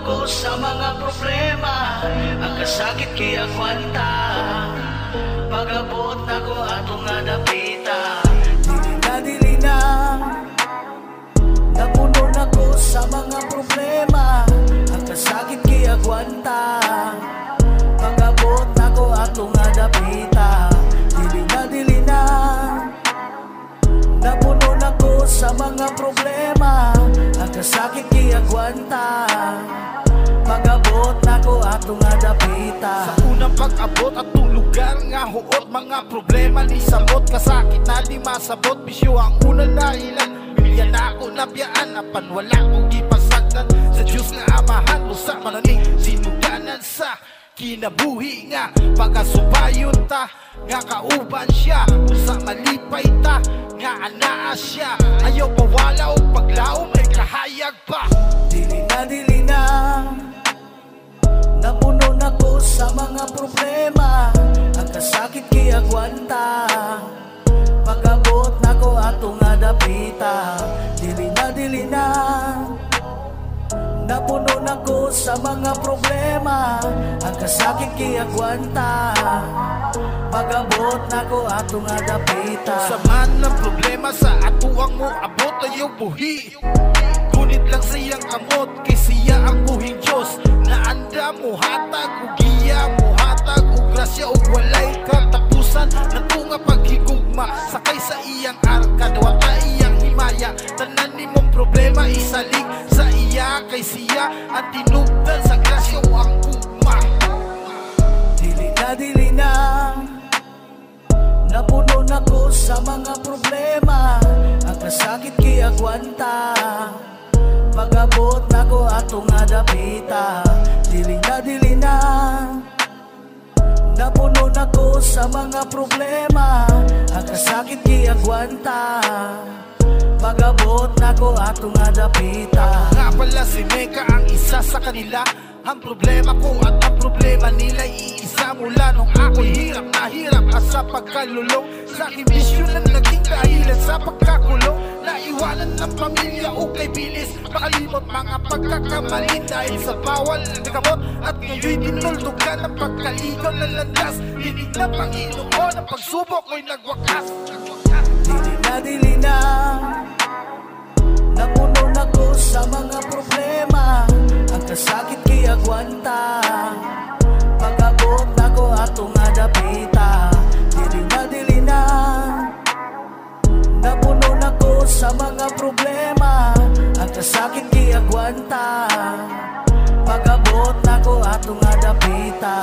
nako sa mga problema, ang kasakit kaya kwanta. Pag-abot nako atong adapita, dili na napuno nako sa mga problema, ang kasakit kaya kwanta. Pag-abot nako atong adapita, dili na napuno nako sa mga problema, ang kasakit kaya kwanta. Pag-abot nako atong adapita. Sa unang pag-abot atong lugar nga huot, mga problema ni sabot, kasakit na di masabot. Bisyo ang unang dahilan, bilya na ako nabiyaan, apan wala kong gipasagdan. Sa Diyos nga amahan, usa mananing sinuganan sa kinabuhi nga. Pagkasubayon ta, nga kauban siya, usa malipay ta, nga anaa siya. Ayaw pawala o paglaom, may kahayag pa. Dili na napuno nako sa mga problema, ang kasakit kaya kwanta. Pag-abot nako atong adapita, dili na napuno nako sa mga problema, ang kasakit kaya kwanta. Pag-abot nako atong adapita. Sa man ng problema sa atuang mo abot ayaw buhi, ngunit lang siyang kamot, kay siya ang buhing Diyos. Naanda mo hatag ug giya mo hatag ug grasya ug walay katapusan. Natunga paghigugma sakay sa iyang arka, dawata iyang himaya. Tanan nimong problema isalig sa iya, kay siya ang tinubdan sa grasya o ang gugma. Dili na napuno nako sa mga problema, ang kasakit kaya kwanta. Pag-abot nako atong adapita, dili na napuno nako sa mga problema, ang kasakit kaya kwanta. Pag-abot nako atong adapita. Nga pala si Mecca ang isa sa kanila, ang problema ko at ang problema nila iisa mula nung ako'y hirap na hirap asa pagkalulong. Sa aking bisyo na naging dahilan sa pagkakulong, naiwanan ng pamilya o kay bilis, makalimot mga pagkakamali dahil sa bawal ng gamot. At ngayon dinuldugan ng pagkaligaw ng landas, dinig ng Panginoon ang pagsubok ko'y nagwakas. Dili na napuno nako sa mga problema, ang kasakit kaya kwanta. Pag-abot nako atong adapita, dili na napuno nako sa mga problema, ang kasakit kaya kwanta. Pag-abot nako atong adapita.